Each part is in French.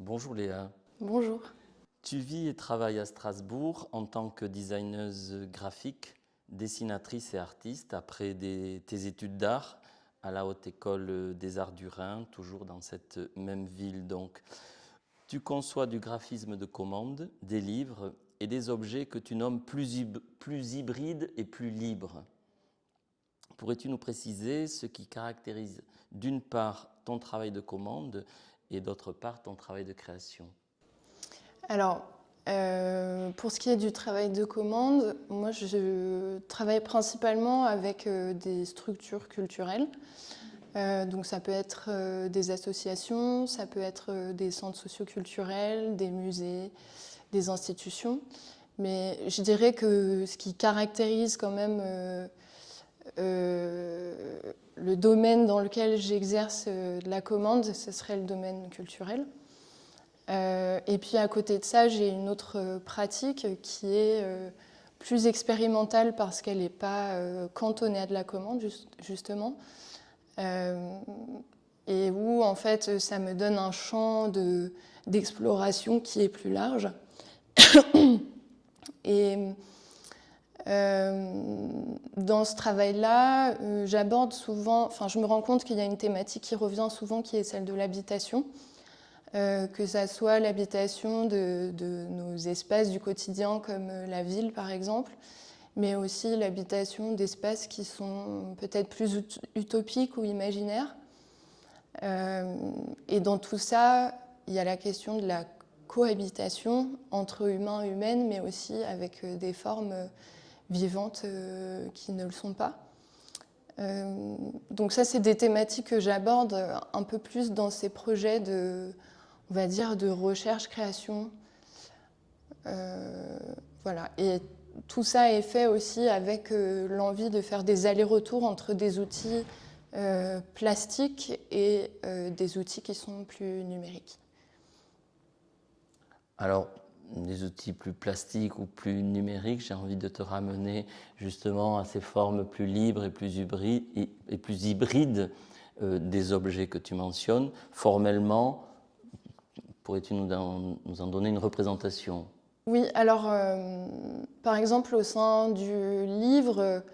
Bonjour Léa. Bonjour. Tu vis et travailles à Strasbourg en tant que designeuse graphique, dessinatrice et artiste après tes études d'art à la Haute École des Arts du Rhin, toujours dans cette même ville donc. Tu conçois du graphisme de commande, des livres et des objets que tu nommes plus hybrides et plus libres. Pourrais-tu nous préciser ce qui caractérise d'une part ton travail de commande et d'autre part ton travail de création? Alors, pour ce qui est du travail de commande, moi je travaille principalement avec des structures culturelles. Donc ça peut être des associations, ça peut être des centres socioculturels, des musées, des institutions. Mais je dirais que ce qui caractérise quand même le domaine dans lequel j'exerce de la commande, ce serait le domaine culturel. Et puis à côté de ça, j'ai une autre pratique qui est plus expérimentale parce qu'elle n'est pas cantonnée à de la commande, justement. Et où en fait ça me donne un champ d'exploration qui est plus large. Et dans ce travail-là, j'aborde souvent, enfin je me rends compte qu'il y a une thématique qui revient souvent qui est celle de l'habitation. Que ça soit l'habitation de nos espaces du quotidien comme la ville par exemple, mais aussi l'habitation d'espaces qui sont peut-être plus utopiques ou imaginaires. Et dans tout ça, il y a la question de la cohabitation entre humains et humaines, mais aussi avec des formes vivantes qui ne le sont pas. Donc ça, c'est des thématiques que j'aborde un peu plus dans ces projets on va dire, de recherche-création. Voilà. Et tout ça est fait aussi avec l'envie de faire des allers-retours entre des outils plastiques et des outils qui sont plus numériques. Alors, des outils plus plastiques ou plus numériques, j'ai envie de te ramener justement à ces formes plus libres et plus hybrides des objets que tu mentionnes. Formellement, pourrais-tu nous en donner une représentation? Oui, alors par exemple au sein du livre,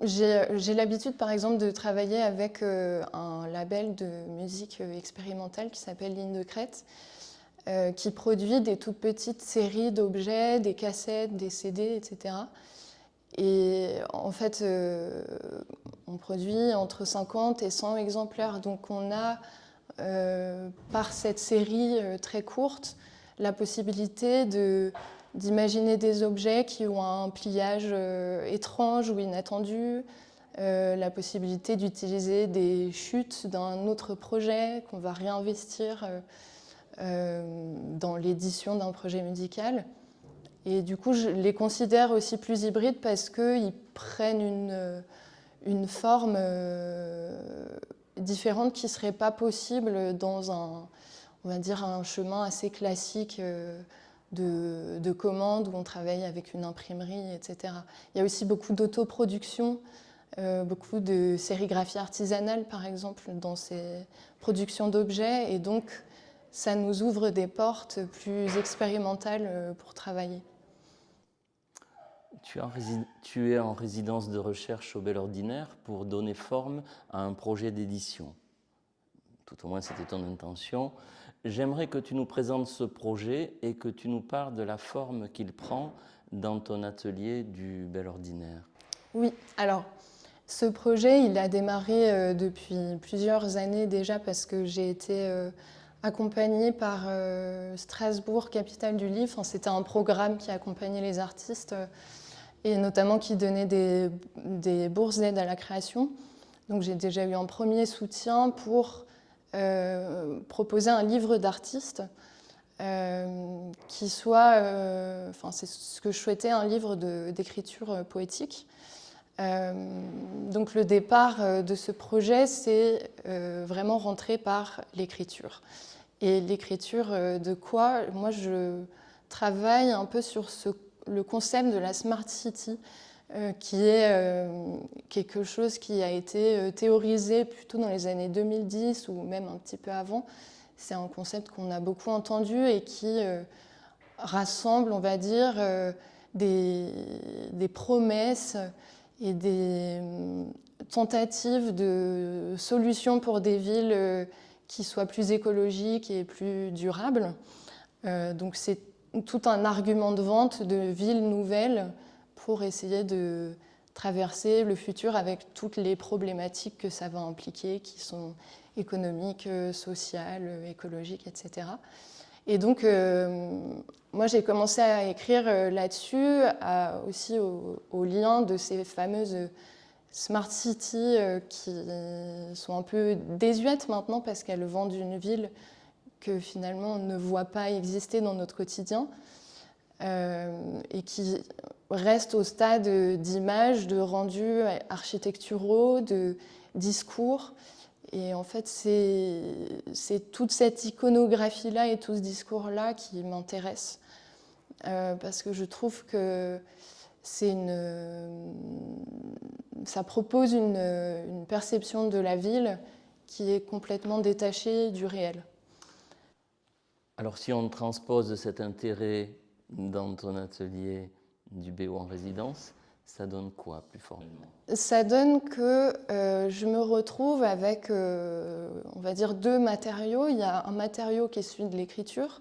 j'ai l'habitude par exemple de travailler avec un label de musique expérimentale qui s'appelle Ligne de Crête, qui produit des toutes petites séries d'objets, des cassettes, des CD, etc. Et en fait, on produit entre 50 et 100 exemplaires. Donc on a, par cette série très courte, la possibilité d'imaginer des objets qui ont un pliage étrange ou inattendu, la possibilité d'utiliser des chutes d'un autre projet qu'on va réinvestir dans l'édition d'un projet musical. Et du coup, je les considère aussi plus hybrides parce qu'ils prennent une forme différente qui ne serait pas possible dans on va dire, un chemin assez classique de commande où on travaille avec une imprimerie, etc. Il y a aussi beaucoup d'autoproduction, beaucoup de sérigraphie artisanale, par exemple, dans ces productions d'objets. Et donc, ça nous ouvre des portes plus expérimentales pour travailler. Tu es en résidence de recherche au Bel Ordinaire pour donner forme à un projet d'édition. Tout au moins, c'était ton intention. J'aimerais que tu nous présentes ce projet et que tu nous parles de la forme qu'il prend dans ton atelier du Bel Ordinaire. Oui, alors ce projet, il a démarré depuis plusieurs années déjà parce que j'ai été accompagnée par Strasbourg, capitale du livre. Enfin, c'était un programme qui accompagnait les artistes et notamment qui donnait des bourses d'aide à la création. Donc j'ai déjà eu un premier soutien pour proposer un livre d'artistes qui soit, enfin c'est ce que je souhaitais, un livre d'écriture poétique. Donc le départ de ce projet, c'est vraiment rentrer par l'écriture. Et l'écriture de quoi? Moi, je travaille un peu sur le concept de la Smart City, qui est quelque chose qui a été théorisé plutôt dans les années 2010 ou même un petit peu avant, c'est un concept qu'on a beaucoup entendu et qui rassemble, on va dire, des promesses et des tentatives de solutions pour des villes qui soient plus écologiques et plus durables. Donc c'est tout un argument de vente de villes nouvelles pour essayer de traverser le futur avec toutes les problématiques que ça va impliquer, qui sont économiques, sociales, écologiques, etc. Et donc, moi, j'ai commencé à écrire là-dessus, aussi au lien de ces fameuses smart cities qui sont un peu désuètes maintenant parce qu'elles vendent une ville que finalement on ne voit pas exister dans notre quotidien et qui restent au stade d'images, de rendus architecturaux, de discours. Et en fait, c'est toute cette iconographie-là et tout ce discours-là qui m'intéresse. Parce que je trouve que ça propose une perception de la ville qui est complètement détachée du réel. Alors si on transpose cet intérêt dans ton atelier du BO en résidence, ça donne quoi plus formellement? Ça donne que je me retrouve avec, on va dire, deux matériaux. Il y a un matériau qui est celui de l'écriture,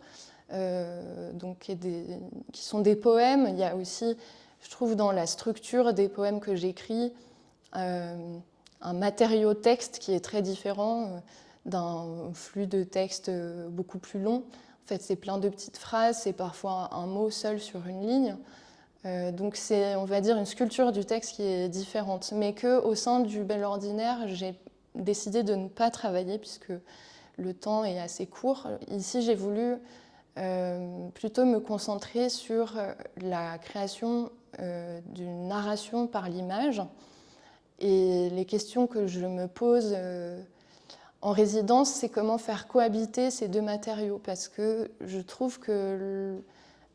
donc qui sont des poèmes. Il y a aussi, je trouve, dans la structure des poèmes que j'écris, un matériau texte qui est très différent d'un flux de texte beaucoup plus long. En fait, c'est plein de petites phrases, c'est parfois un mot seul sur une ligne. Donc c'est, on va dire, une sculpture du texte qui est différente, mais qu'au sein du Bel Ordinaire, j'ai décidé de ne pas travailler puisque le temps est assez court. Ici, j'ai voulu plutôt me concentrer sur la création d'une narration par l'image. Et les questions que je me pose en résidence, c'est comment faire cohabiter ces deux matériaux, parce que je trouve que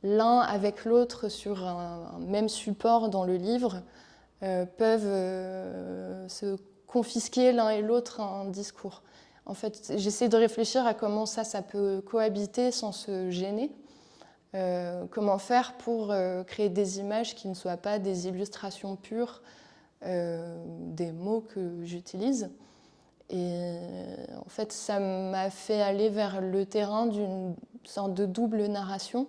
l'un avec l'autre sur un même support dans le livre peuvent se confisquer l'un et l'autre un discours. En fait, j'essaie de réfléchir à comment ça peut cohabiter sans se gêner. Comment faire pour créer des images qui ne soient pas des illustrations pures des mots que j'utilise. Et en fait, ça m'a fait aller vers le terrain d'une sorte de double narration.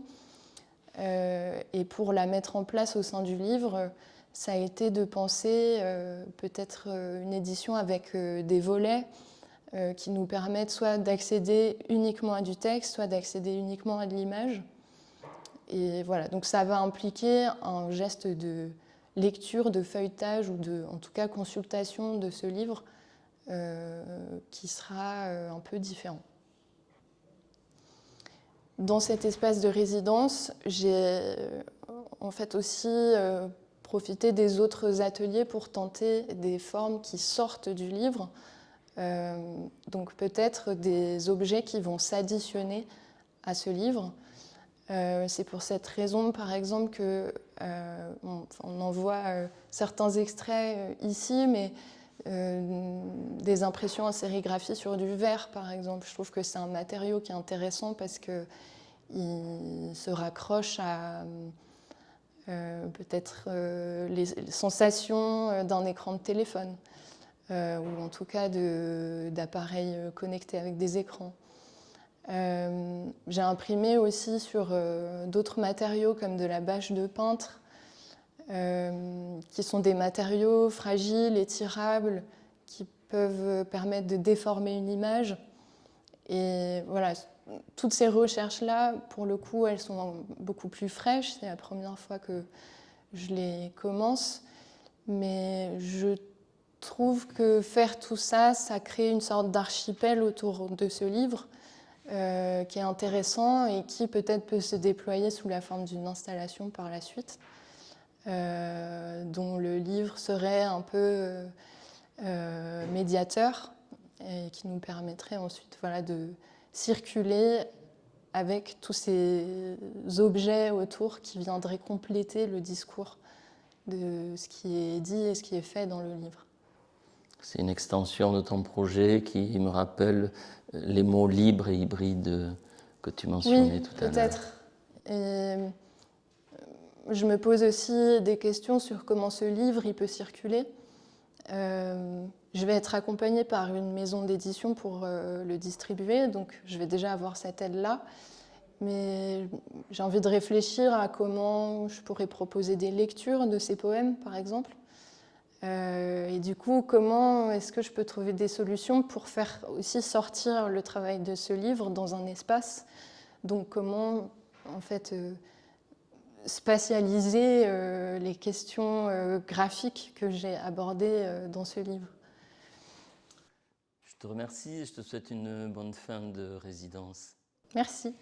Et pour la mettre en place au sein du livre, ça a été de penser peut-être une édition avec des volets qui nous permettent soit d'accéder uniquement à du texte, soit d'accéder uniquement à de l'image. Et voilà, donc ça va impliquer un geste de lecture, de feuilletage ou en tout cas consultation de ce livre qui sera un peu différent. Dans cet espace de résidence, j'ai en fait aussi profité des autres ateliers pour tenter des formes qui sortent du livre. Donc peut-être des objets qui vont s'additionner à ce livre. C'est pour cette raison, par exemple, qu'on en voit certains extraits ici, mais des impressions en sérigraphie sur du verre, par exemple. Je trouve que c'est un matériau qui est intéressant parce qu'il se raccroche à peut-être les sensations d'un écran de téléphone, ou en tout cas d'appareils connectés avec des écrans. J'ai imprimé aussi sur d'autres matériaux comme de la bâche de peintre, qui sont des matériaux fragiles, étirables, qui peuvent permettre de déformer une image. Et voilà, toutes ces recherches-là, pour le coup, elles sont beaucoup plus fraîches. C'est la première fois que je les commence. Mais je trouve que faire tout ça, ça crée une sorte d'archipel autour de ce livre qui est intéressant et qui peut-être peut se déployer sous la forme d'une installation par la suite, dont le livre serait un peu médiateur et qui nous permettrait ensuite de circuler avec tous ces objets autour qui viendraient compléter le discours de ce qui est dit et ce qui est fait dans le livre. C'est une extension de ton projet qui me rappelle les mots libre et hybride que tu mentionnais tout à l'heure. Peut-être. Et je me pose aussi des questions sur comment ce livre il peut circuler. Je vais être accompagnée par une maison d'édition pour le distribuer, donc je vais déjà avoir cette aide-là. Mais j'ai envie de réfléchir à comment je pourrais proposer des lectures de ces poèmes, par exemple. Et du coup, comment est-ce que je peux trouver des solutions pour faire aussi sortir le travail de ce livre dans un espace? Donc comment, en fait, spatialiser les questions graphiques que j'ai abordées dans ce livre. Je te remercie et je te souhaite une bonne fin de résidence. Merci.